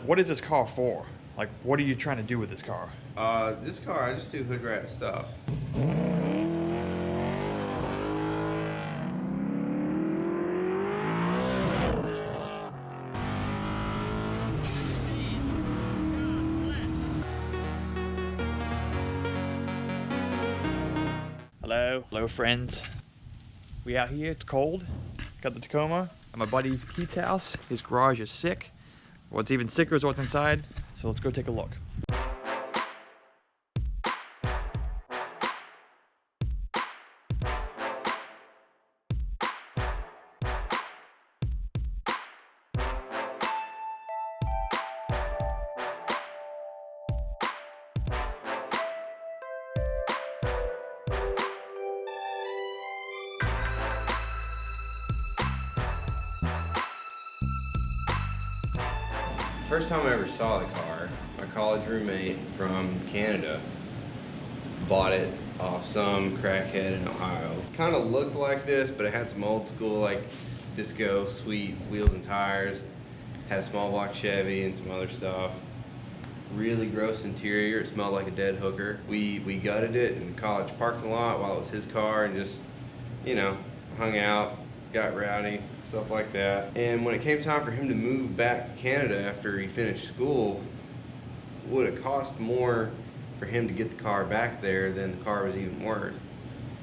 what is this car for? Like, what are you trying to do with this car? This car, I just do hood rat stuff. Hello friends. We out here, it's cold. Got the Tacoma at my buddy's Keith's house. His garage is sick. What's even sicker is what's inside, so let's go take a look. First time I ever saw the car, my college roommate from Canada bought it off some crackhead in Ohio. Kind of looked like this, but it had some old school like disco sweet wheels and tires. Had a small block Chevy and some other stuff. Really gross interior. It smelled like a dead hooker. We gutted it in the college parking lot while it was his car and just, you know, hung out, got rowdy, stuff like that. And when it came time for him to move back to Canada after he finished school, it would have cost more for him to get the car back there than the car was even worth.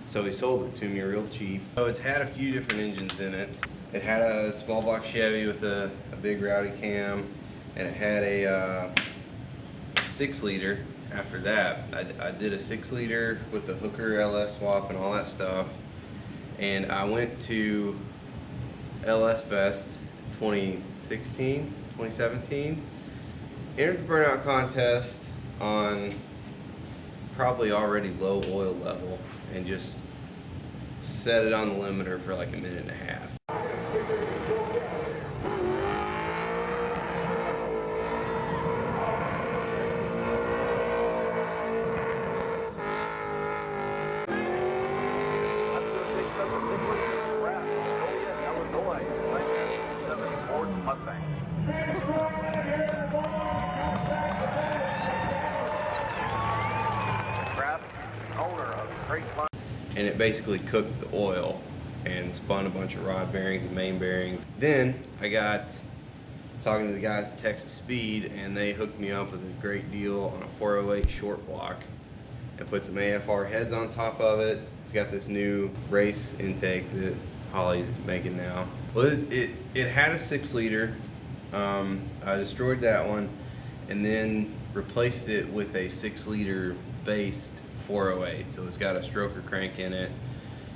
So he sold it to me real cheap. So it's had a few different engines in it. It had a small block Chevy with a big rowdy cam, and it had a 6-liter after that. I did a 6-liter with the hooker LS swap and all that stuff. And I went to LS Fest 2016, 2017. Entered the burnout contest on probably already low oil level and just set it on the limiter for like a minute and a half. And it basically cooked the oil and spun a bunch of rod bearings and main bearings. Then I got talking to the guys at Texas Speed, and they hooked me up with a great deal on a 408 short block and put some AFR heads on top of it. It's got this new race intake that Holly's making now. Well, it had a 6-liter. I destroyed that one and then replaced it with a 6-liter based 408. So it's got a stroker crank in it.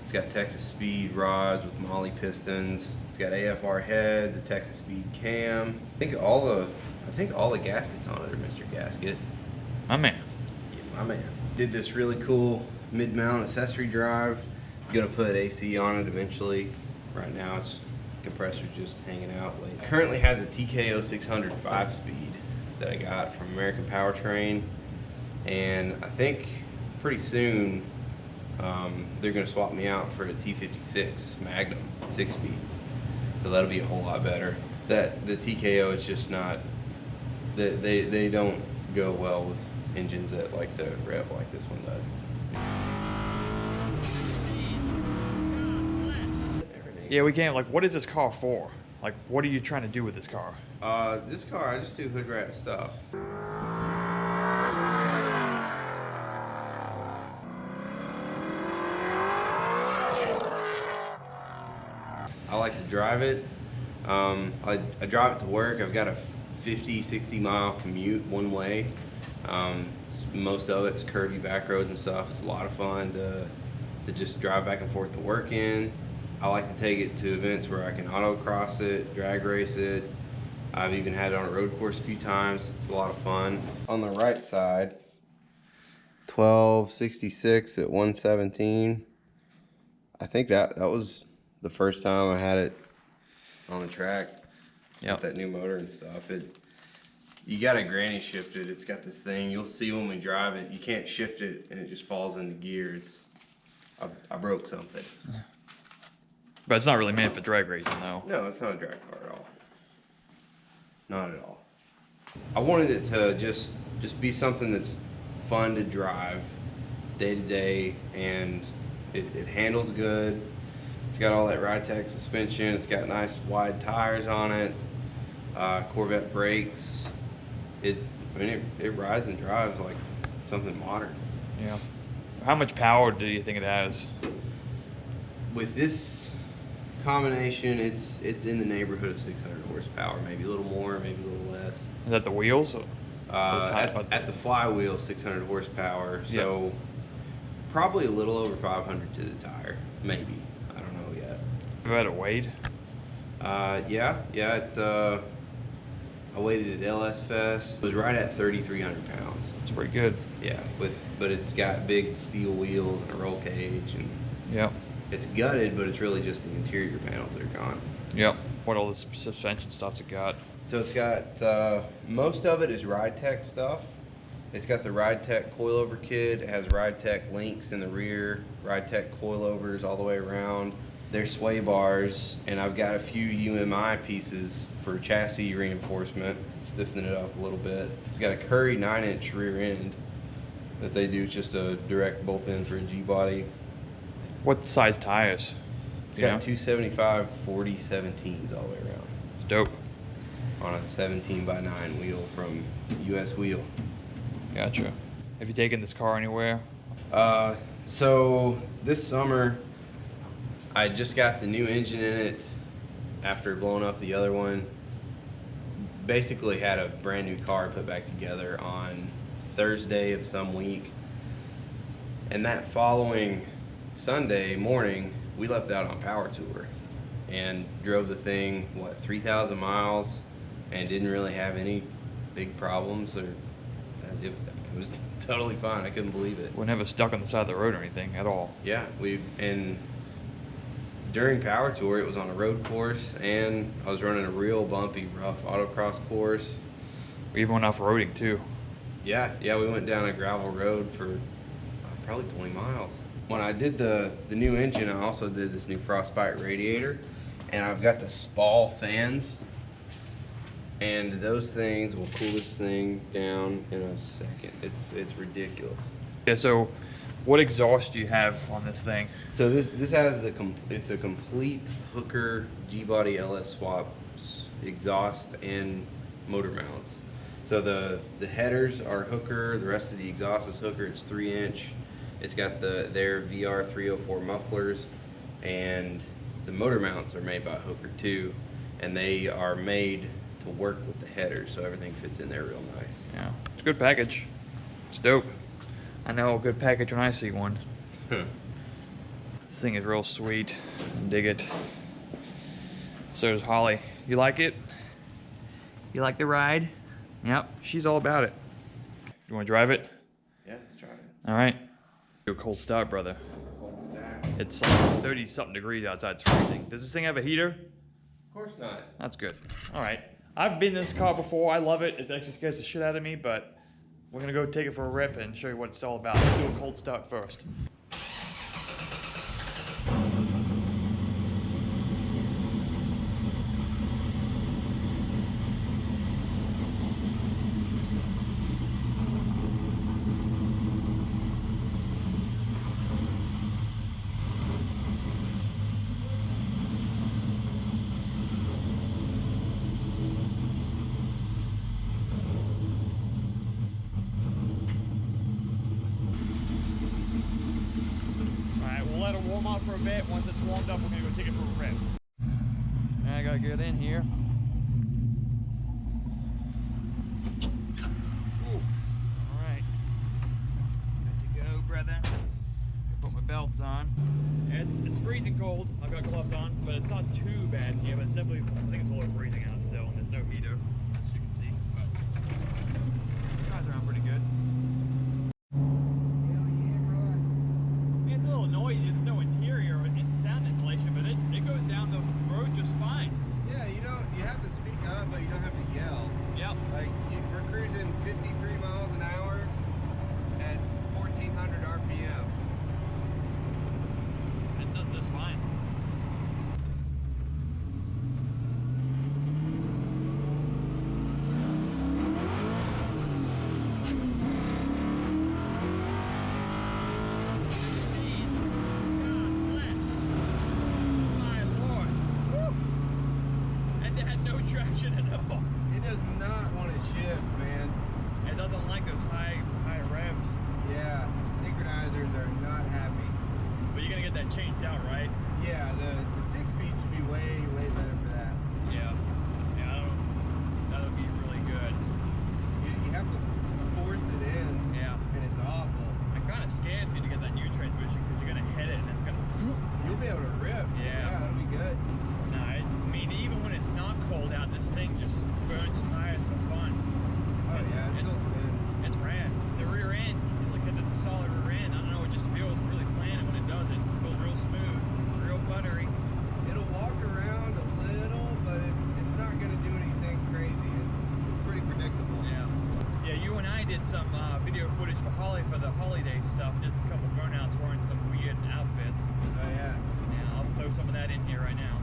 It's got Texas Speed rods with Molly pistons. It's got AFR heads, a Texas Speed cam. I think all the gaskets on it are Mr. Gasket. My man. Yeah, my man. Did this really cool mid-mount accessory drive. Gonna put AC on it eventually. Right now it's compressor just hanging out late. It currently has a TKO 600 5-speed that I got from American Powertrain, and I think pretty soon they're going to swap me out for a T56 Magnum 6-speed, so that'll be a whole lot better. The TKO is just not, they don't go well with engines that like to rev like this one does. Yeah, we can't, like, what is this car for? Like, what are you trying to do with this car? This car, I just do hood rat stuff. I like to drive it. I drive it to work. I've got a 50-60 mile commute one way. Most of it's curvy back roads and stuff. It's a lot of fun to just drive back and forth to work in. I like to take it to events where I can autocross it, drag race it. I've even had it on a road course a few times. It's a lot of fun. On the right side, 1266 at 117. I think that was the first time I had it on the track. With that new motor and stuff. You gotta granny shift it. It's got this thing. You'll see when we drive it. You can't shift it and it just falls into gear. I broke something. But it's not really meant for drag racing, though. No, it's not a drag car at all. Not at all. I wanted it to just be something that's fun to drive day to day, and it handles good. It's got all that Ride-Tech suspension. It's got nice wide tires on it. Corvette brakes. I mean, it rides and drives like something modern. Yeah. How much power do you think it has? With this combination, it's in the neighborhood of 600 horsepower, maybe a little more, maybe a little less. Is that the wheels? At the flywheel, 600 horsepower. So yeah. Probably a little over 500 to the tire, maybe. I don't know yet. Have you had it weighed? Yeah. I weighed it at LS Fest. It was right at 3,300 pounds. It's pretty good. Yeah, but it's got big steel wheels and a roll cage, and yep. It's gutted, but it's really just the interior panels that are gone. Yep. What all this suspension stuff's it got? So it's got most of it is Ride-Tech stuff. It's got the Ride-Tech coilover kit. It has Ride-Tech links in the rear, Ride-Tech coilovers all the way around. There's sway bars, and I've got a few UMI pieces for chassis reinforcement, stiffening it up a little bit. It's got a Curry 9-inch rear end that they do just a direct bolt in for a G-body. What size tires? It's got 275 40 17s all the way around. It's dope. On a 17x9 wheel from US Wheel. Gotcha. Have you taken this car anywhere? So this summer, I just got the new engine in it after blowing up the other one. Basically had a brand new car put back together on Thursday of some week. And that following Sunday morning, we left out on power tour and drove the thing, 3,000 miles, and didn't really have any big problems. It was totally fine. I couldn't believe it. We're never stuck on the side of the road or anything at all. Yeah, and during power tour, it was on a road course, and I was running a real bumpy, rough autocross course. We even went off-roading too. Yeah, we went down a gravel road for probably 20 miles. When I did the new engine, I also did this new Frostbite radiator, and I've got the Spall fans, and those things will cool this thing down in a second. It's ridiculous. Yeah, so what exhaust do you have on this thing? So this has it's a complete Hooker G-body LS swap exhaust and motor mounts. So the headers are Hooker, the rest of the exhaust is Hooker. It's 3-inch. It's got their VR 304 mufflers, and the motor mounts are made by Hooker too, and they are made to work with the headers, so everything fits in there real nice. Yeah, it's a good package. It's dope. I know a good package when I see one. This thing is real sweet. I dig it. So does Holly. You like it? You like the ride? Yep, she's all about it. You want to drive it? Yeah, let's try it. All right. Do a cold start, brother. Cold stack. It's like 30-something degrees outside. It's freezing. Does this thing have a heater? Of course not. That's good. All right. I've been in this car before. I love it. It actually scares the shit out of me, but we're going to go take it for a rip and show you what it's all about. Let's do a cold start first. Let it warm up for a bit. Once it's warmed up, we're gonna go take it for a rip. I gotta get in here. Ooh. All right, good to go, brother. Put my belts on. It's freezing cold. I've got gloves on, but it's not too bad here. But it's definitely, I think it's below freezing out still, and there's no heater, as you can see. But it drives around pretty good. It's a little noisy. There's no interior sound insulation, but it goes down the road just fine. Yeah, you have to speak up, but you don't have to yell. Yep. Like we're cruising 53 miles an hour at 1,400 RPM. It does just fine. get changed out, right? Yeah, the 6-speed should be way better for that. Yeah. Yeah, that'll be really good. You have to force it in. Yeah. And it's awful. I'm kind of scared for you to get that new transmission because you're gonna hit it and it's gonna. You'll be able to rip. Yeah. Yeah, that'll be good. No, I mean even when it's not cold out, this thing just burns tires for fun. Oh yeah, it still spins. It's rad. The rear end, because it's a solid rear end, I don't know, it just feels really planted when it does it. It feels real smooth, real buttery. It'll walk around a little, but it's not going to do anything crazy. It's pretty predictable. Yeah. Yeah, you and I did some video footage for Holly for the holiday stuff. Just a couple burnouts wearing some weird outfits. Oh yeah. Yeah, I'll throw some of that in here right now.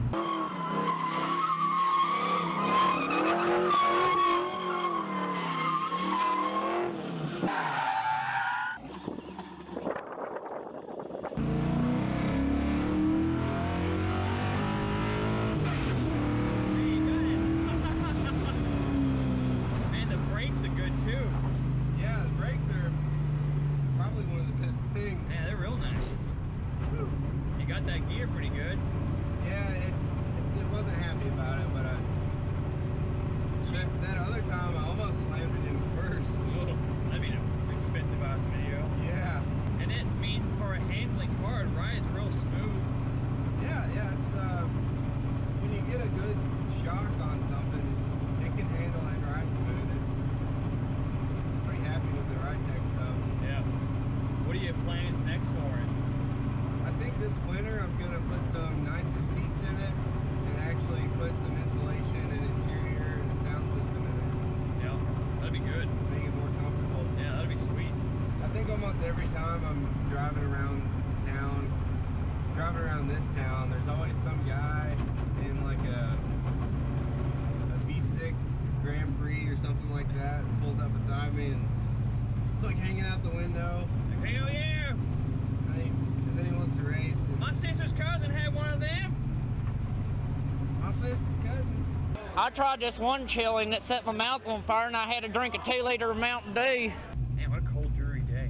I tried this one chili and it set my mouth on fire and I had to drink a 2-liter of Mountain Dew. Man, what a cold, dreary day.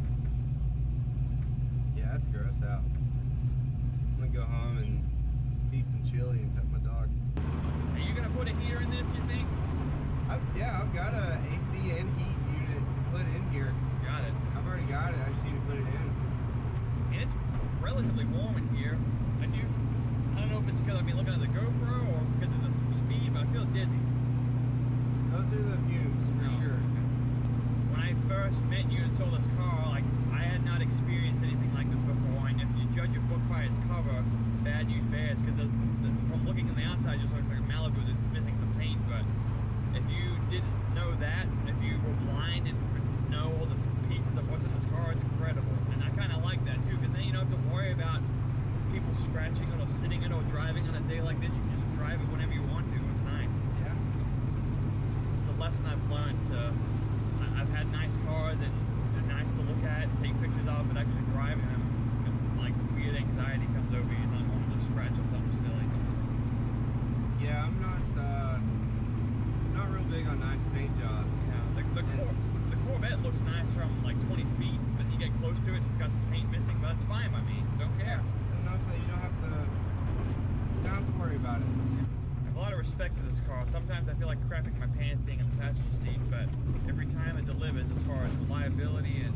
Yeah, that's gross out. I'm gonna go home and eat some chili and pet my dog. Are you gonna put a heater in this, you think? Yeah, I've got a AC and heat unit to put in here. Got it. I've already got it, I just need to put it in. And it's relatively warm in here. I don't know if it's because I've been looking at the GoPro or because of the speed, but I feel dizzy. Those are the fumes, for sure. When I first met you and saw this car, like, I had not experienced anything like this before, and if you judge a book by its cover, bad news bears, because from looking on the outside, it just looks like a Malibu that's missing some paint, but if you didn't know that, if you were blind and know all the pieces of what's in this car, it's incredible. And I kind of like that, too, because then you don't have to worry about people scratching it or sitting it or driving on a day like this. You can just drive it whenever you want to. It's nice. Yeah. It's a lesson I've learned. I've had nice cars and they're nice to look at, take pictures of, but actually driving them, like, weird anxiety comes over you, not wanting to scratch or something silly. Yeah, I'm not real big on nice paint jobs. Yeah, the Corvette looks nice from like 20 feet, but you get close to it and it's got some paint missing, but that's fine by me. Don't care. Enough that you don't have to worry about it. I have a lot of respect for this car. Sometimes I feel like crapping my pants being in the passenger seat, but every time it delivers as far as reliability and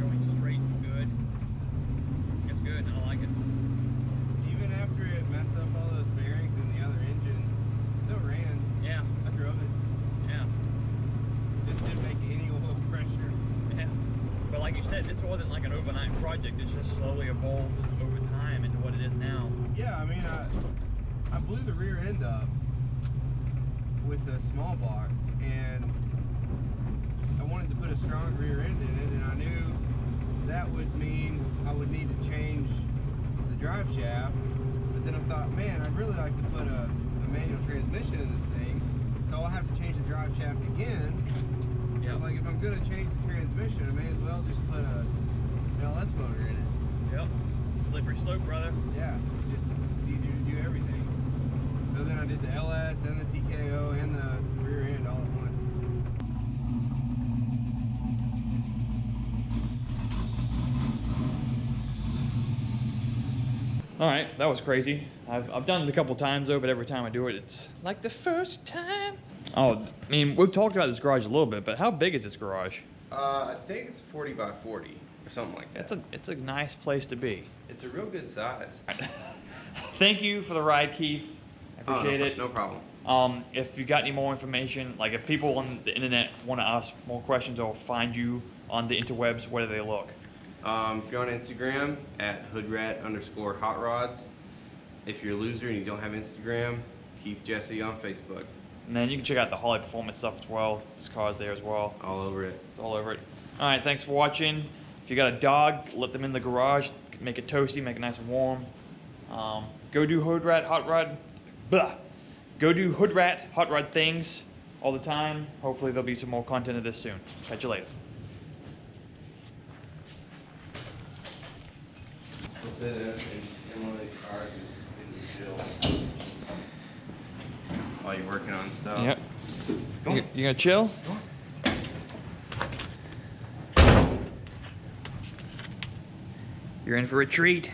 going straight and good, it's good and I like it. Even after it messed up all those bearings in the other engine, it still ran. Yeah. I drove it. Yeah. Just didn't make any oil pressure. Yeah. But like you said, this wasn't like an overnight project. It's just slowly evolved over time into what it is now. Yeah, I mean, I blew the rear end up with a small block, and I wanted to put a strong rear end in it, and I knew that would mean I would need to change the drive shaft. But then I thought, man, I'd really like to put a manual transmission in this thing, so I'll have to change the drive shaft again. Yeah. Like, if I'm going to change the transmission, I may as well just put a LS motor in it. Yep. Slippery slope, brother. Yeah, it's easier to do everything. So then I did the LS and the TKO and the rear end all at once. All right, that was crazy. I've done it a couple times though, but every time I do it, it's like the first time. Oh, I mean, we've talked about this garage a little bit, but how big is this garage? I think it's 40 by 40 or something like that. It's a nice place to be. It's a real good size. Thank you for the ride, Keith. I appreciate it. No problem. If you got any more information, like if people on the internet want to ask more questions or find you on the interwebs, where do they look? If you're on Instagram at Hoodrat_Hotrods. If you're a loser and you don't have Instagram, Keith Jesse on Facebook. And then you can check out the Harley Performance stuff as well. There's cars there as well. All over it. All over it. All right, thanks for watching. If you got a dog, let them in the garage. Make it toasty, make it nice and warm. Go do Hoodrat Hotrod. Blah. Go do Hoodrat Hotrod things all the time. Hopefully there'll be some more content of this soon. Catch you later. While you're working on stuff. Yep. You gonna chill? You're in for a treat.